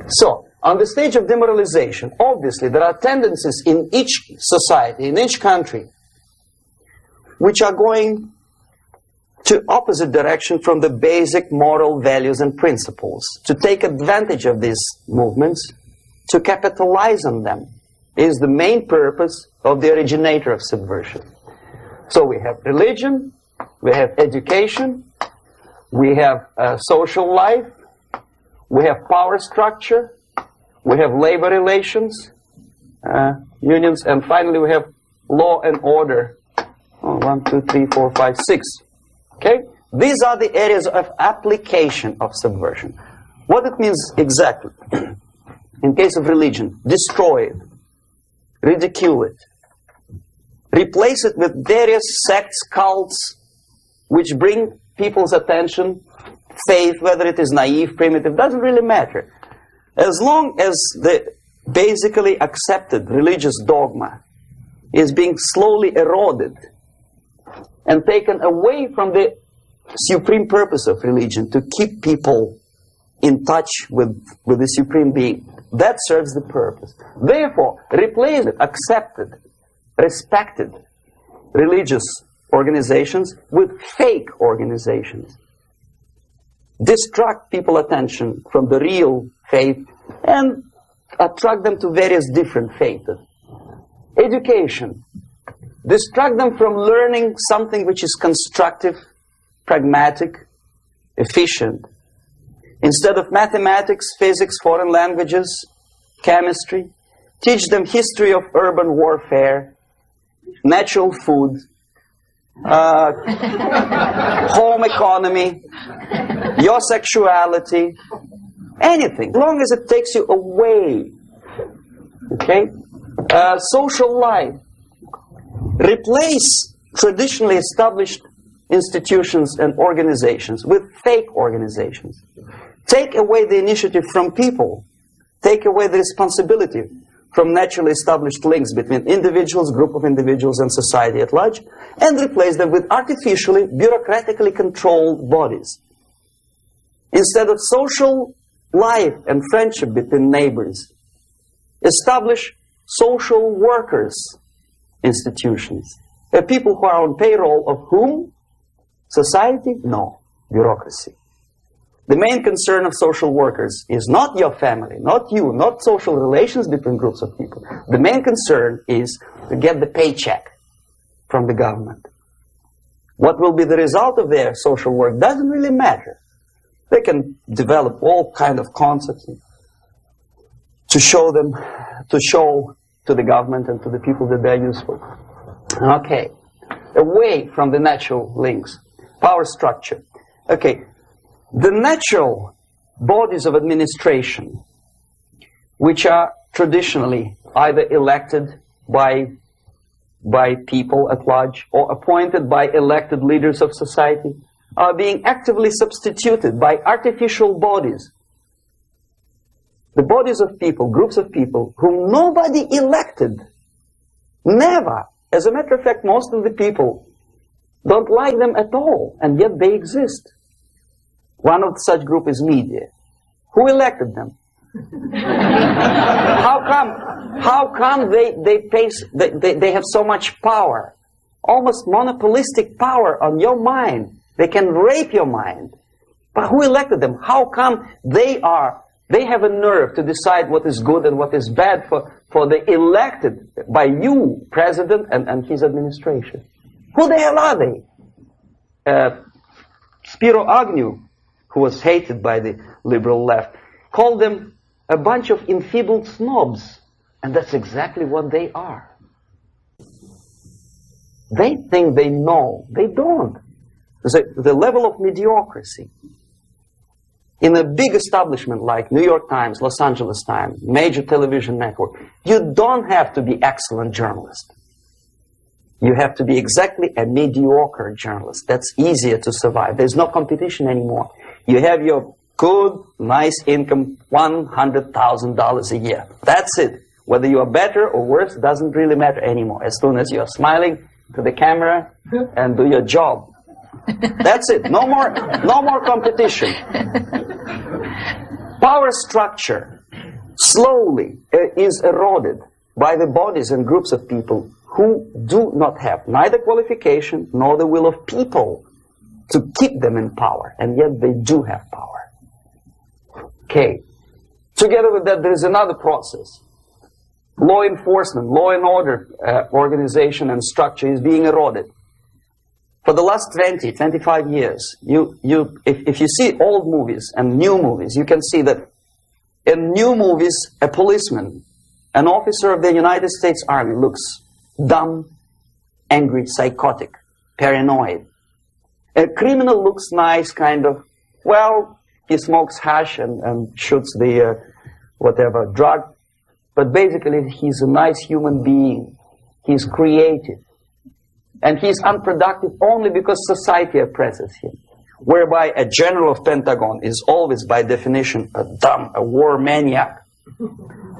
So, on the stage of demoralization, obviously there are tendencies in each society, in each country, which are going to opposite direction from the basic moral values and principles. To take advantage of these movements, to capitalize on them, is the main purpose of the originator of subversion. So we have religion, we have education, we have social life, we have power structure, we have labor relations, unions, and finally we have law and order. 1, 2, 3, 4, 5, 6. Okay? These are the areas of application of subversion. What it means exactly? In case of religion, destroy it, ridicule it, replace it with various sects, cults, which bring people's attention, faith, whether it is naive, primitive, doesn't really matter. As long as the basically accepted religious dogma is being slowly eroded and taken away from the supreme purpose of religion, to keep people in touch with the supreme being, that serves the purpose. Therefore, replace it, accepted, respected religious organizations with fake organizations. Distract people's attention from the real faith and attract them to various different faiths. Education. Distract them from learning something which is constructive, pragmatic, efficient. Instead of mathematics, physics, foreign languages, chemistry, teach them history of urban warfare, natural food, home economy, your sexuality, anything, as long as it takes you away. Okay? Social life. Replace traditionally established institutions and organizations with fake organizations. Take away the initiative from people. Take away the responsibility from naturally established links between individuals, group of individuals, and society at large, and replace them with artificially, bureaucratically controlled bodies. Instead of social life and friendship between neighbors, establish social workers institutions. People who are on payroll of whom? Society? No. Bureaucracy. The main concern of social workers is not your family, not you, not social relations between groups of people. The main concern is to get the paycheck from the government. What will be the result of their social work doesn't really matter. They can develop all kind of concepts to show to the government and to the people that they're useful. Okay. Away from the natural links. Power structure. Okay. The natural bodies of administration, which are traditionally either elected by people at large or appointed by elected leaders of society, are being actively substituted by artificial bodies. The bodies of people, groups of people, whom nobody elected. Never. As a matter of fact, most of the people don't like them at all, and yet they exist. One of such group is media. Who elected them? How come they have so much power? Almost monopolistic power on your mind. They can rape your mind. But who elected them? How come they have a nerve to decide what is good and what is bad for the elected by you, president, and his administration? Who the hell are they? Spiro Agnew, who was hated by the liberal left, called them a bunch of enfeebled snobs. And that's exactly what they are. They think they know. They don't. The level of mediocrity. In a big establishment like New York Times, Los Angeles Times, major television network, you don't have to be excellent journalist. You have to be exactly a mediocre journalist. That's easier to survive. There's no competition anymore. You have your good, nice income, $100,000 a year. That's it. Whether you are better or worse doesn't really matter anymore. As soon as you're smiling to the camera and do your job. That's it. No more competition. Power structure. slowly is eroded by the bodies and groups of people who do not have neither qualification nor the will of people to keep them in power, and yet they do have power. Okay. Together with that, there is another process. Law enforcement, law and order organization and structure is being eroded. For the last 20, 25 years, if you see old movies and new movies, you can see that in new movies, a policeman, an officer of the United States Army looks dumb, angry, psychotic, paranoid. A criminal looks nice, kind of, well, he smokes hash and shoots the whatever drug, but basically he's a nice human being. He's creative. And he's unproductive only because society oppresses him. Whereby a general of Pentagon is always, by definition, a dumb, a war maniac.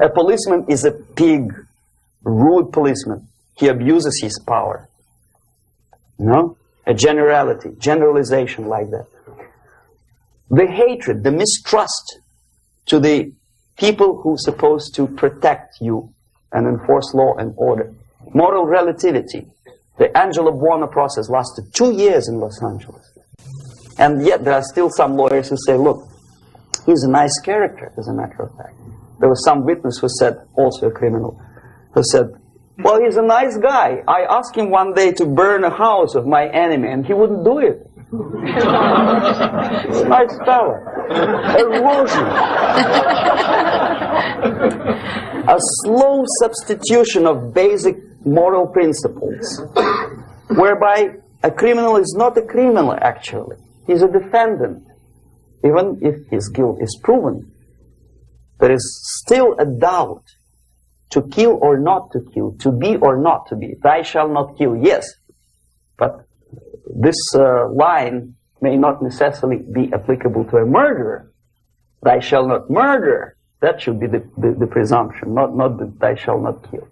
A policeman is a pig, rude policeman. He abuses his power. No? A generality, generalization like that. The hatred, the mistrust to the people who are supposed to protect you and enforce law and order. Moral relativity. The Angelo Buono process lasted 2 years in Los Angeles. And yet there are still some lawyers who say, look, he's a nice character, as a matter of fact. There was some witness who said, also a criminal, who said, well, he's a nice guy. I asked him one day to burn a house of my enemy, and he wouldn't do it. He's a nice fella. Erosion. A slow substitution of basic moral principles, whereby a criminal is not a criminal, actually. He's a defendant. Even if his guilt is proven, there is still a doubt to kill or not to kill, to be or not to be. Thou shalt not kill, yes. But this line may not necessarily be applicable to a murderer. Thou shalt not murder. That should be the presumption, not that thou shalt not kill.